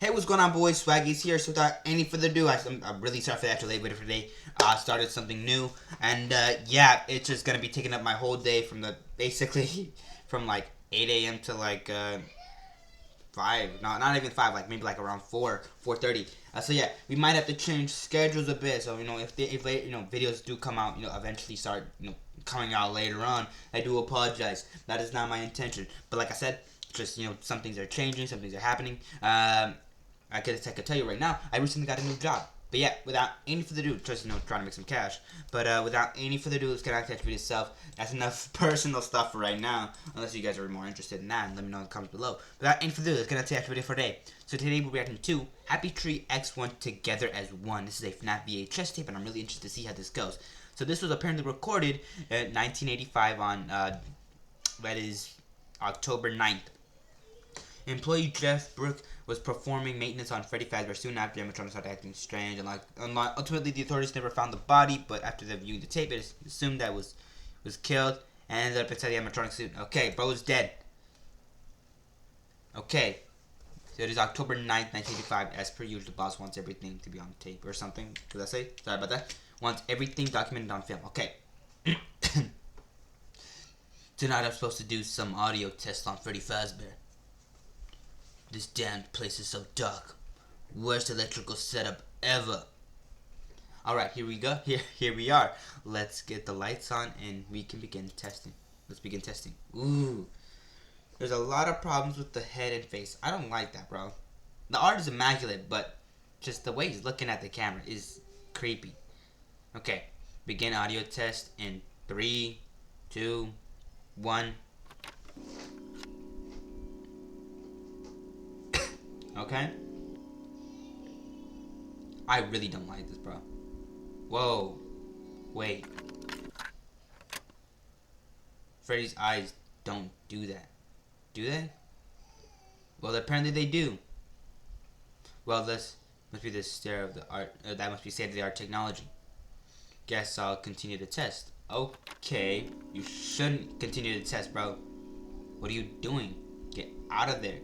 Hey, what's going on, boys? Swaggy's here. So without any further ado, I'm really sorry for the actual late video for today. Started something new, and yeah, it's just gonna be taking up my whole day from basically from like 8 a.m. to like 5. No, not even 5. Like maybe like around 4:30. So yeah, we might have to change schedules a bit. So if videos do come out, eventually start coming out later on, I do apologize. That is not my intention. But like I said, just some things are changing, some things are happening. I could tell you right now, I recently got a new job. But yeah, without any further ado, just trying to make some cash. But without any further ado, let's get out to the video itself. That's enough personal stuff for right now, unless you guys are more interested in that. And let me know in the comments below. Without any further ado, let's get out to the actual video for today. So today we're reacting to Happy Tree X1 Together as One. This is a FNAF VHS tape, and I'm really interested to see how this goes. So this was apparently recorded in 1985 on that is October 9th. Employee Jeff Brook was performing maintenance on Freddy Fazbear soon after animatronics started acting strange, and ultimately the authorities never found the body, but after viewing the tape, it is assumed that was killed and ended up inside the animatronic suit. Okay, bro is dead. Okay, so it is October 9th, 1985. As per usual, the boss wants everything to be on tape or something. What did I say? Sorry about that. Wants everything documented on film. Okay. Tonight I'm supposed to do some audio tests on Freddy Fazbear. This damned place is so dark. Worst electrical setup ever. Alright, here we go. Here we are. Let's get the lights on and we can begin testing. Let's begin testing. Ooh. There's a lot of problems with the head and face. I don't like that, bro. The art is immaculate, but just the way he's looking at the camera is creepy. Okay. Begin audio test in 3, 2, 1. Okay. I really don't like this, bro. Whoa. Wait. Freddy's eyes don't do that. Do they? Well, apparently they do. Well, this must be the state of the art. That must be state of the art technology. Guess I'll continue to test. Okay. You shouldn't continue to test, bro. What are you doing? Get out of there.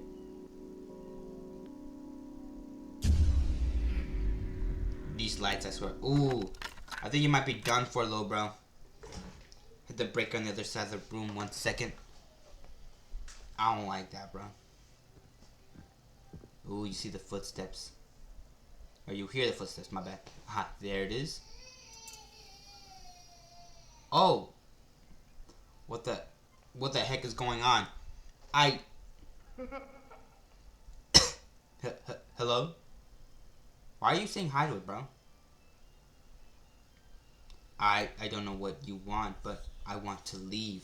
These lights, I swear. Ooh, I think you might be done for, little bro. Hit the breaker on the other side of the room 1 second. I don't like that, bro. Ooh, you see the footsteps. Or you hear the footsteps, my bad. Aha, there it is. Oh. What the heck is going on? Hello? Why are you saying hi to it, bro? I don't know what you want, but I want to leave.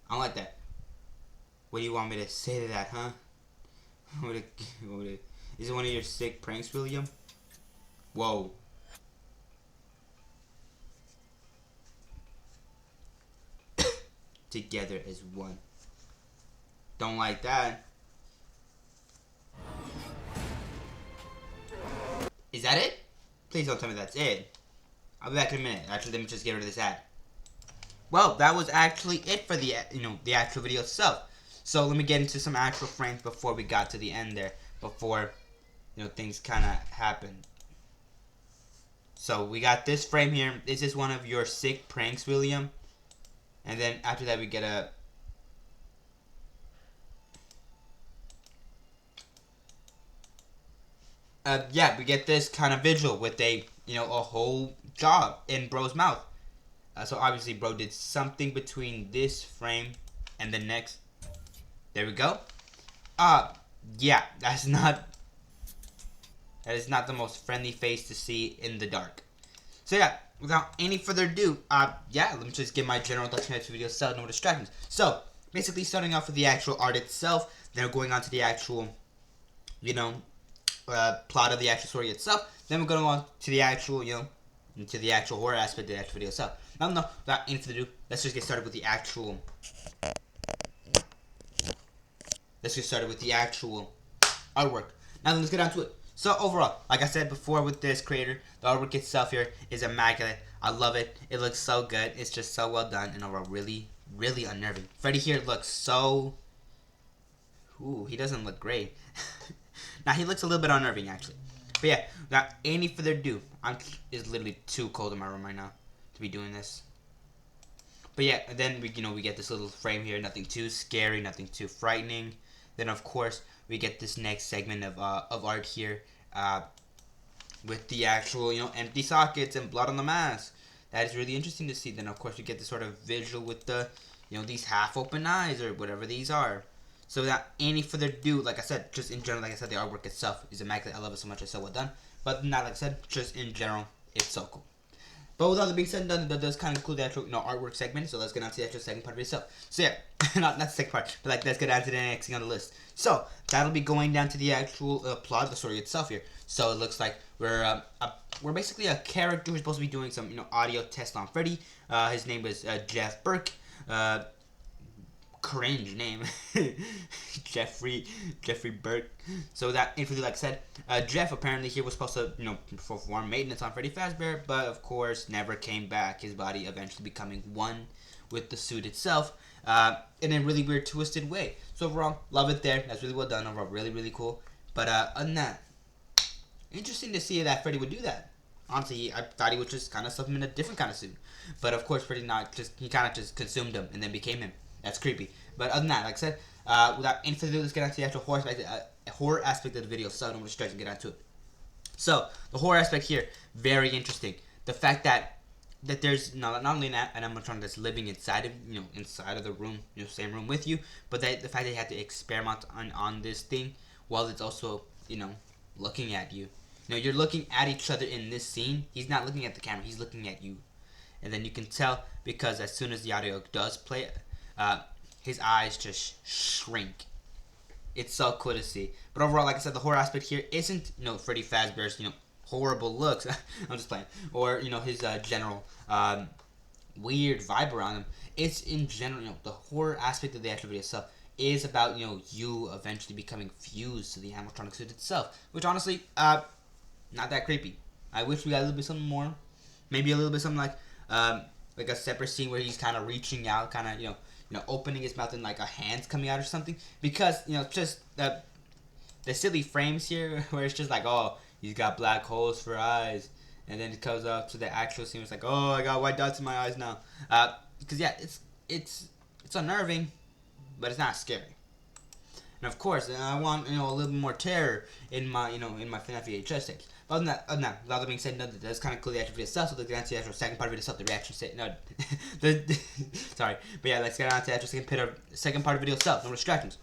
I don't like that. What do you want me to say to that, huh? Is it one of your sick pranks, William? Whoa. Together as one. Don't like that. Is that it? Please don't tell me that's it. I'll be back in a minute. Actually, let me just get rid of this ad. Well, that was actually it for the the actual video itself. So let me get into some actual frames before we got to the end there. Before things kind of happened. So we got this frame here. This is one of your sick pranks, William. And then after that we get a yeah, we get this kind of visual with a whole jaw in bro's mouth. So obviously bro did something between this frame and the next. There we go. Yeah, that is not the most friendly face to see in the dark. So yeah, without any further ado, yeah, let me just give my general thoughts on this video, so no distractions. So basically, starting off with the actual art itself, then going on to the actual, plot of the actual story itself. Then we're going on to the actual, into the actual horror aspect of the actual video itself. No, without any further ado, let's just get started with the actual. Artwork. Now let's get on to it. So overall, like I said before with this creator, the artwork itself here is immaculate. I love it. It looks so good. It's just so well done and overall really, really unnerving. Freddy here looks so... Ooh, he doesn't look great. Now he looks a little bit unnerving actually. But yeah, without any further ado, it's literally too cold in my room right now to be doing this. But yeah, then we get this little frame here, nothing too scary, nothing too frightening. Then of course we get this next segment of art here, with the actual empty sockets and blood on the mask. That is really interesting to see. Then of course we get this sort of visual with the these half open eyes or whatever these are. So without any further ado, like I said, just in general, like I said, the artwork itself is immaculate. I love it so much. It's so well done. But not like I said, just in general, it's so cool. But with all that being said and done, that does kind of include the actual artwork segment. So let's get on to the actual second part of itself. So yeah, not the second part, but let's get on to the next thing on the list. So that'll be going down to the actual plot of the story itself here. So it looks like we're basically a character who's supposed to be doing some audio test on Freddy. His name was Jeff Burke. Cringe name. Jeffrey Burke. So that interview, like I said, Jeff apparently here was supposed to perform maintenance on Freddy Fazbear, but of course never came back, his body eventually becoming one with the suit itself, in a really weird twisted way. So overall, love it there. That's really well done. Overall, really cool. But other than that, interesting to see that Freddy would do that. Honestly, I thought he would just kind of stuff him in a different kind of suit, but of course Freddy he kind of just consumed him and then became him. That's creepy. But other than that, like I said, without any further ado, let's get on to the actual horror aspect of the video. So I'm going to stretch and get onto it. So the horror aspect here, very interesting. The fact that there's not only an animatronic that's living inside of inside of the room, same room with you, but the fact that you had to experiment on this thing while it's also looking at you. You're looking at each other in this scene. He's not looking at the camera. He's looking at you, and then you can tell because as soon as the audio does play, his eyes just shrink. It's so cool to see. But overall, like I said, the horror aspect here isn't Freddy Fazbear's horrible looks. I'm just playing, or his general weird vibe around him. It's in general the horror aspect of the actual video itself is about you eventually becoming fused to the animatronic suit itself, which honestly not that creepy. I wish we got a little bit something more, maybe a little bit something like a separate scene where he's kind of reaching out, kind of opening his mouth and like a hand's coming out or something, because just the silly frames here where it's just like, oh, he's got black holes for eyes, and then it comes up to the actual scene. It's like, oh, I got white dots in my eyes now, because yeah, it's unnerving, but it's not scary. And of course, I want a little bit more terror in my in my FNAF VHS tapes. But other than that, with all that being said, that's kind of cool the actual video itself. So let's get on to the actual second part of it itself, the reaction set. No, sorry, but yeah, let's get on to the actual second part of the video itself. No distractions.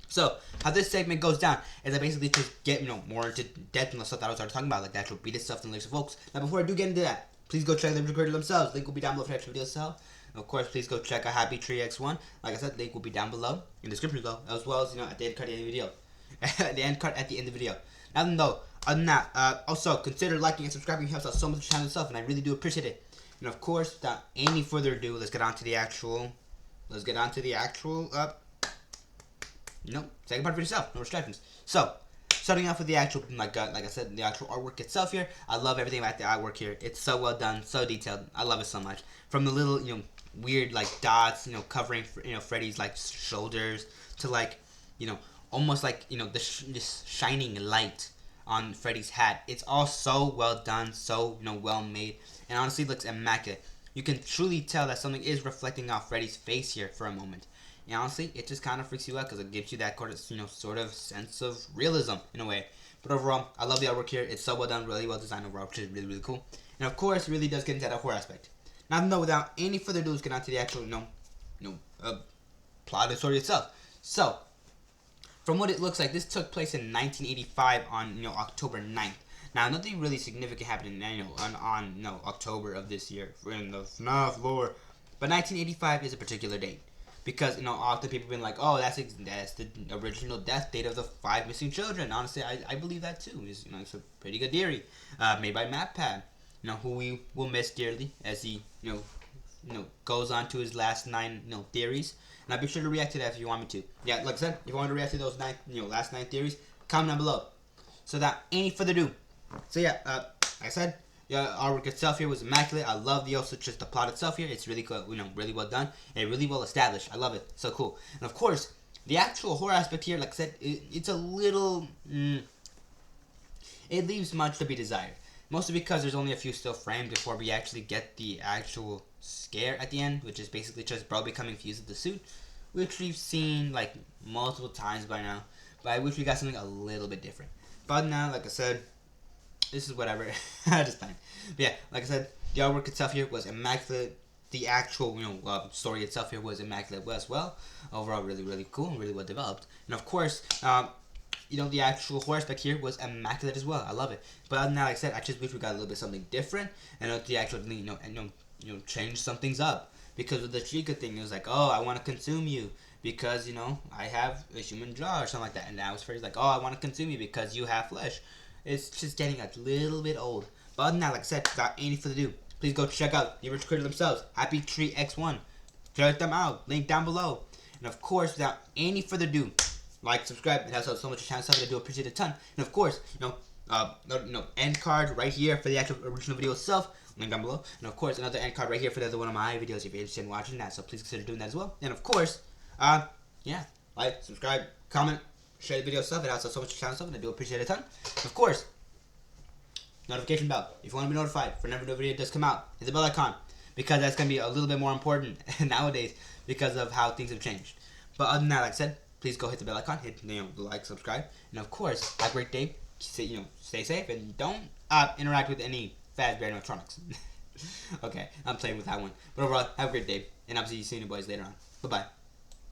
So how this segment goes down is I basically just get more into depth in the stuff that I was already talking about, like the actual beat stuff and lyrics of folks. Now before I do get into that, please go check them recorded themselves. Link will be down below for the actual video itself. Of course, please go check out Happy Tree X1. Like I said, link will be down below in the description below, as well as at the end card at the end of the video. The end card at the end of the video. Now, other than that, also consider liking and subscribing. It helps out so much the channel itself, and I really do appreciate it. And of course, without any further ado, let's get on to the actual. Second part for yourself. No distractions. So, starting off with the actual, like I said, the actual artwork itself here. I love everything about the artwork here. It's so well done, so detailed. I love it so much. From the little, weird like dots, covering Freddy's like shoulders, to like, almost like this shining light on Freddy's hat. It's all so well done, so well made, and honestly looks immaculate. You can truly tell that something is reflecting off Freddy's face here for a moment. And honestly, it just kind of freaks you out because it gives you that sort of sense of realism in a way. But overall, I love the artwork here. It's so well done, really well designed overall, which is really cool. And of course, it really does get into that horror aspect. Now, without any further ado, let's get on to the actual, plot of the story itself. So, from what it looks like, this took place in 1985 on, October 9th. Now, nothing really significant happened, on October of this year in the FNAF lore. But 1985 is a particular date. Because, often people have been like, oh, that's the original death date of the 5 missing children. Honestly, I believe that too. It's a pretty good theory. Made by MatPad. Who we will miss dearly as he, goes on to his last 9, theories. And I'll be sure to react to that if you want me to. Yeah, like I said, if you want to react to those 9, last 9 theories, comment down below. So without any further ado. So yeah, like I said, artwork itself here was immaculate. I love just the plot itself here. It's really cool, really well done and really well established. I love it. So cool. And of course, The actual horror aspect here, like I said, it's a little, it leaves much to be desired. Mostly because there's only a few still framed before we actually get the actual scare at the end, which is basically just bro becoming fused with the suit, which we've seen like multiple times by now. But I wish we got something a little bit different. But now, like I said, this is whatever. Just fine. But yeah, like I said, the artwork itself here was immaculate. The actual, story itself here was immaculate as well. Overall, really, really cool and really well developed. And of course, the actual horror aspect here was immaculate as well. I love it. But other than that, like I said, I just wish we got a little bit something different and the actual, change some things up. Because with the Chica thing, it was like, oh, I want to consume you because, I have a human jaw or something like that. And now it's Freddy's like, oh, I want to consume you because you have flesh. It's just getting a little bit old. But other than that, like I said, without any further ado, please go check out the original creator themselves, Happy Tree X1. Check them out, link down below. And of course, without any further ado, like, subscribe, it helps out so much the channel stuff, and I do appreciate it a ton. And of course, end card right here for the actual original video itself, link down below. And of course, another end card right here for the other one of my videos if you're interested in watching that. So please consider doing that as well. And of course, like, subscribe, comment, share the video stuff. It helps out so much the channel stuff, and I do appreciate it a ton. Of course, notification bell. If you want to be notified for whenever the video does come out, hit the bell icon because that's going to be a little bit more important nowadays because of how things have changed. But other than that, like I said, please go hit the bell icon, hit like, subscribe, and of course, have a great day. Stay safe and don't interact with any Fazbear electronics. Okay, I'm playing with that one. But overall, have a great day, and I'll see you soon, boys, later on. Bye bye.